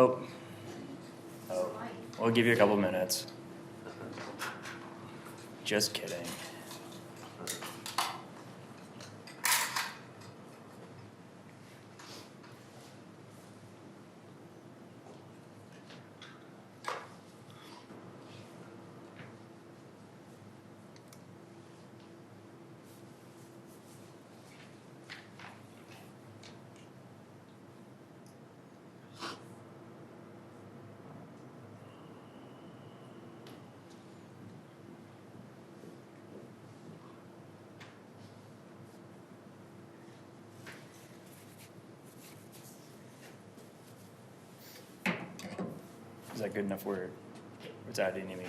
Oh, we'll give you a couple minutes. Just kidding. Is that good enough word? What's that in me?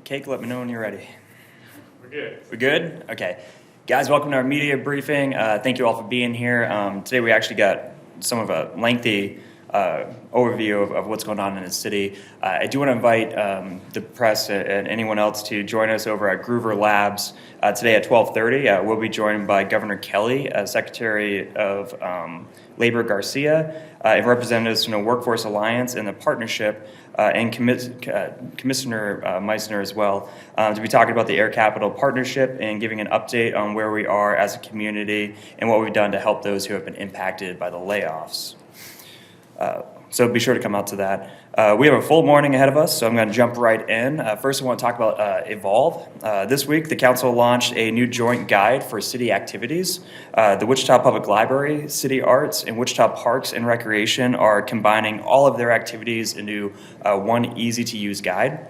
Cake, let me know when you're ready. We're good. We're good? Okay. Guys, welcome to our media briefing. Thank you all for being here. Today we actually got some of a lengthy overview of what's going on in the city. I do want to invite the press and anyone else to join us over at Groover Labs today at 12:30. We'll be joined by Governor Kelly, Secretary of Labor Garcia, and representatives from the Workforce Alliance and the partnership, and Commissioner Meissner as well, to be talking about the Air Capital Partnership and giving an update on where we are as a community and what we've done to help those who have been impacted by the layoffs. So be sure to come out to that. We have a full morning ahead of us, so I'm going to jump right in. First, I want to talk about Evolve. This week, the council launched a new joint guide for city activities. The Wichita Public Library, CityArts, and Wichita Parks and Recreation are combining all of their activities into one easy-to-use guide.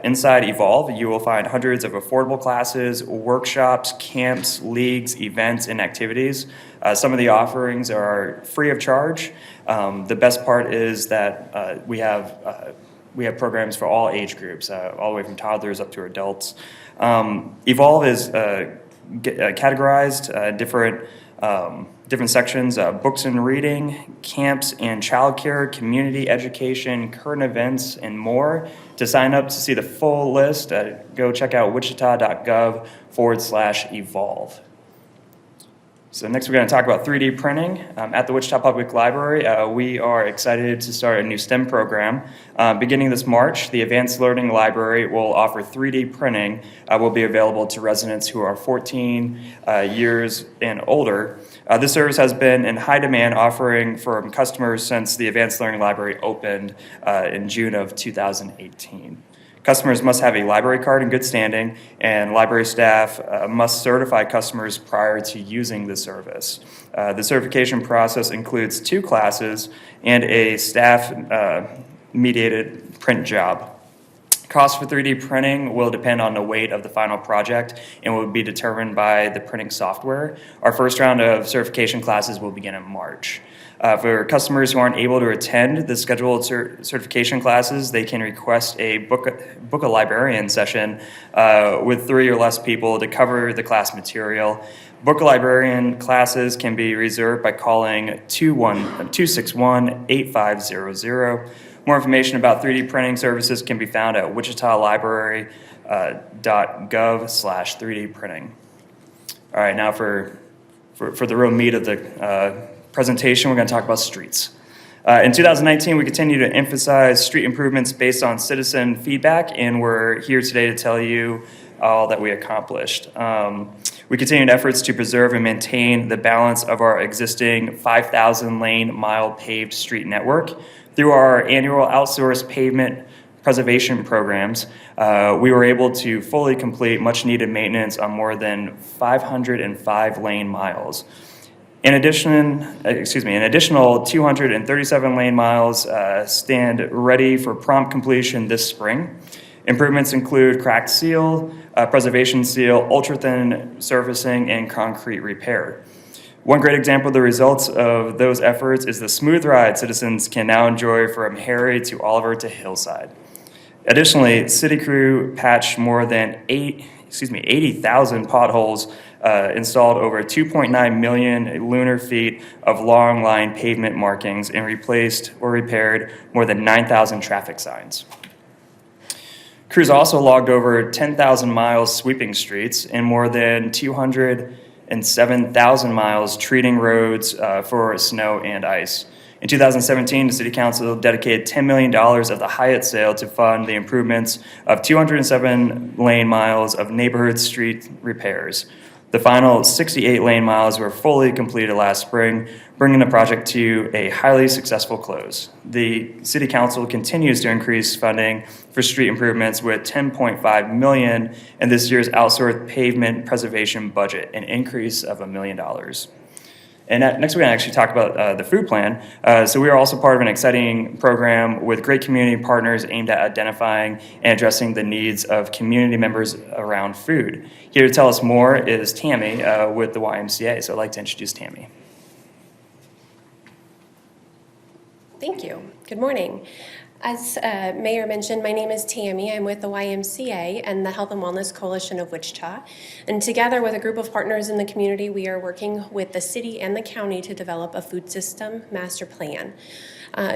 Inside Evolve, you will find hundreds of affordable classes, workshops, camps, leagues, events, and activities. Some of the offerings are free of charge. The best part is that we have programs for all age groups, all the way from toddlers up to adults. Evolve is categorized different sections: books and reading, camps and childcare, community education, current events, and more. To sign up to see the full list, go check out wichita.gov/evolve. So next we're going to talk about 3D printing. At the Wichita Public Library, we are excited to start a new STEM program. Beginning this March, the Advanced Learning Library will offer 3D printing, will be available to residents who are 14 years and older. This service has been in high demand, offering from customers since the Advanced Learning Library opened in June of 2018. Customers must have a library card in good standing, and library staff must certify customers prior to using the service. The certification process includes 2 classes and a staff-mediated print job. Cost for 3D printing will depend on the weight of the final project and will be determined by the printing software. Our first round of certification classes will begin in March. For customers who aren't able to attend the scheduled certification classes, they can request a book a librarian session with 3 or less people to cover the class material. Book a librarian classes can be reserved by calling 261-8500. More information about 3D printing services can be found at wichitalibrary.gov/3D printing. All right, now for the real meat of the presentation, we're going to talk about streets. In 2019, we continue to emphasize street improvements based on citizen feedback, and we're here today to tell you all that we accomplished. We continued efforts to preserve and maintain the balance of our existing 5,000 lane mile paved street network. Through our annual outsourced pavement preservation programs, we were able to fully complete much needed maintenance on more than 505 lane miles. An additional 237 lane miles stand ready for prompt completion this spring. Improvements include cracked seal, preservation seal, ultra-thin surfacing, and concrete repair. One great example of the results of those efforts is the smooth ride citizens can now enjoy from Harry to Oliver to Hillside. Additionally, city crew patched more than 80,000 potholes, installed over 2.9 million linear feet of long line pavement markings, and replaced or repaired more than 9,000 traffic signs. Crews also logged over 10,000 miles sweeping streets and more than 207,000 miles treating roads for snow and ice. In 2017, the City Council dedicated $10 million of the Hyatt sale to fund the improvements of 207 lane miles of neighborhood street repairs. The final 68 lane miles were fully completed last spring, bringing the project to a highly successful close. The City Council continues to increase funding for street improvements with $10.5 million in this year's outsourced pavement preservation budget, an increase of $1 million. And next, we're going to actually talk about the food plan. So we are also part of an exciting program with great community partners aimed at identifying and addressing the needs of community members around food. Here to tell us more is Tammy with the YMCA. So I'd like to introduce Tammy. Thank you. Good morning. As Mayor mentioned, my name is Tammy. I'm with the YMCA and the Health and Wellness Coalition of Wichita. And together with a group of partners in the community, we are working with the city and the county to develop a food system master plan.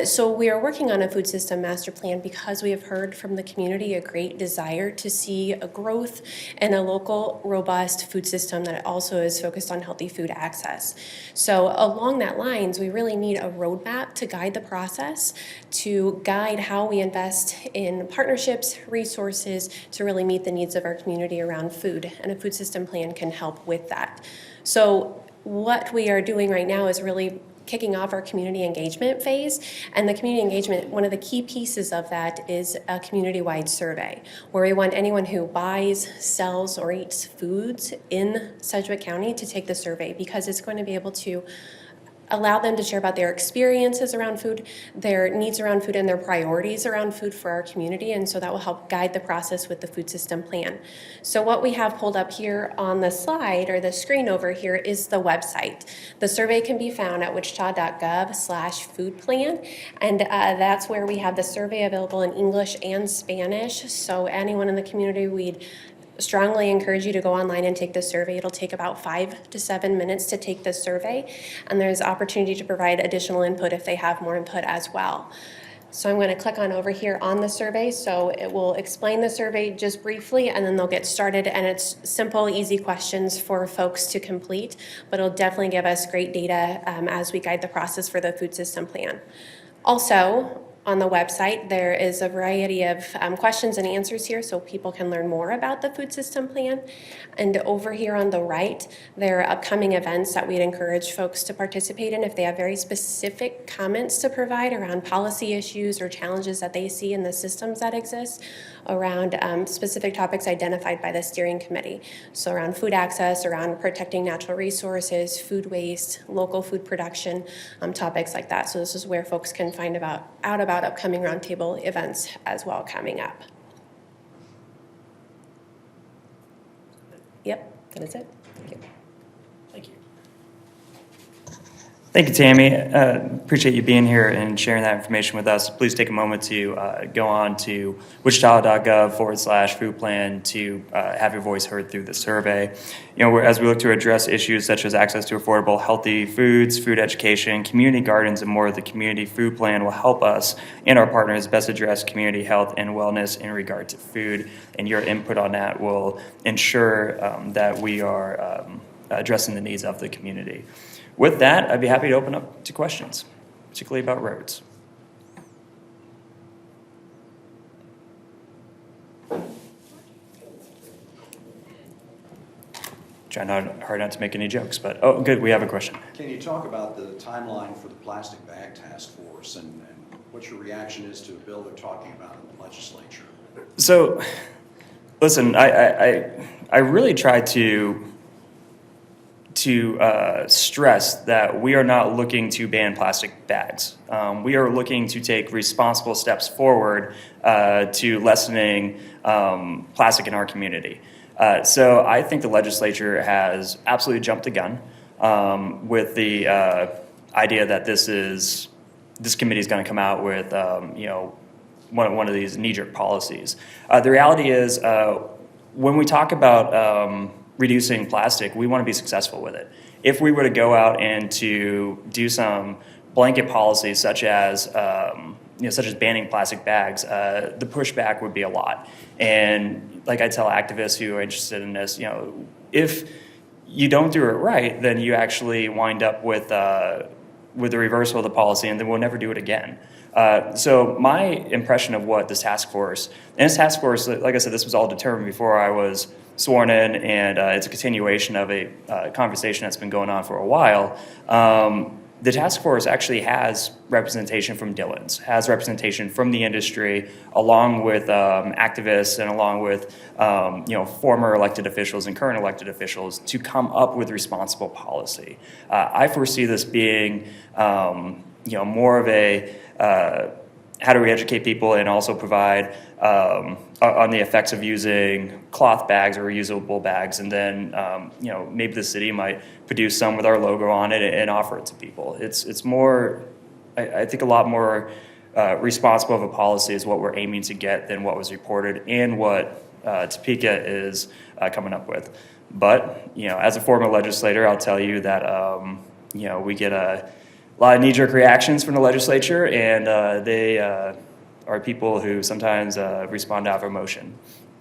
So we are working on a food system master plan because we have heard from the community a great desire to see a growth in a local, robust food system that also is focused on healthy food access. So along that lines, we really need a roadmap to guide the process, to guide how we invest in partnerships, resources to really meet the needs of our community around food, and a food system plan can help with that. So what we are doing right now is really kicking off our community engagement phase. And the community engagement, one of the key pieces of that is a community-wide survey, where we want anyone who buys, sells, or eats foods in Sedgwick County to take the survey, because it's going to be able to allow them to share about their experiences around food, their needs around food, and their priorities around food for our community. And so that will help guide the process with the food system plan. So what we have pulled up here on the slide, or the screen over here, is the website. The survey can be found at wichita.gov/foodplan. And that's where we have the survey available in English and Spanish. So anyone in the community, we'd strongly encourage you to go online and take this survey. It'll take about 5 to 7 minutes to take this survey, and there's opportunity to provide additional input if they have more input as well. So I'm going to click on over here on the survey. So it will explain the survey just briefly, and then they'll get started, and it's simple, easy questions for folks to complete, but it'll definitely give us great data as we guide the process for the food system plan. Also, on the website, there is a variety of questions and answers here so people can learn more about the food system plan. And over here on the right, there are upcoming events that we'd encourage folks to participate in if they have very specific comments to provide around policy issues or challenges that they see in the systems that exist around specific topics identified by the steering committee. So around food access, around protecting natural resources, food waste, local food production, topics like that. So this is where folks can find out about upcoming roundtable events as well coming up. Yep, that is it. Thank you. Thank you. Thank you, Tammy. Appreciate you being here and sharing that information with us. Please take a moment to go on to wichita.gov/food plan to have your voice heard through the survey. You know, as we look to address issues such as access to affordable, healthy foods, food education, community gardens, and more, the community food plan will help us and our partners best address community health and wellness in regard to food. And your input on that will ensure that we are addressing the needs of the community. With that, I'd be happy to open up to questions, particularly about roads. Trying hard not to make any jokes, but oh, good, we have a question. Can you talk about the timeline for the plastic bag task force and what your reaction is to a bill they're talking about in the legislature? So, listen, I really try to stress that we are not looking to ban plastic bags. We are looking to take responsible steps forward to lessening plastic in our community. So I think the legislature has absolutely jumped the gun. with the idea that this committee is going to come out with, one of these knee-jerk policies. The reality is, when we talk about reducing plastic, we want to be successful with it. If we were to go out and to do some blanket policies such as banning plastic bags, the pushback would be a lot. And like I tell activists who are interested in this, if you don't do it right, then you actually wind up with the reversal of the policy, and then we'll never do it again. So my impression of what this task force, like I said, this was all determined before I was sworn in, and it's a continuation of a conversation that's been going on for a while. The task force actually has representation from Dillon's, has representation from the industry, along with activists and along with former elected officials and current elected officials to come up with responsible policy. I foresee this being more of a how do we educate people and also provide on the effects of using cloth bags or reusable bags, and then maybe the city might produce some with our logo on it and offer it to people. It's more, I think, a lot more responsible of a policy is what we're aiming to get than what was reported and what Topeka is coming up with. But as a former legislator, I'll tell you that we get a lot of knee-jerk reactions from the legislature, and they are people who sometimes respond out of emotion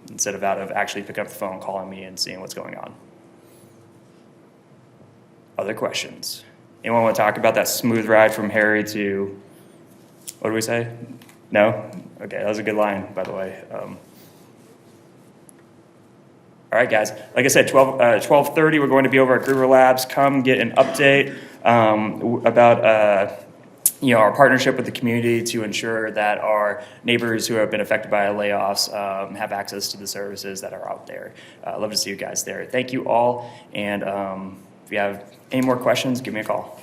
instead of out of actually picking up the phone, calling me, and seeing what's going on. Other questions? Anyone want to talk about that smooth ride from Harry to, what do we say? No? Okay, that was a good line, by the way. All right, guys. Like I said, 12:30, we're going to be over at Gruber Labs. Come get an update about our partnership with the community to ensure that our neighbors who have been affected by layoffs have access to the services that are out there. Love to see you guys there. Thank you all, and if you have any more questions, give me a call.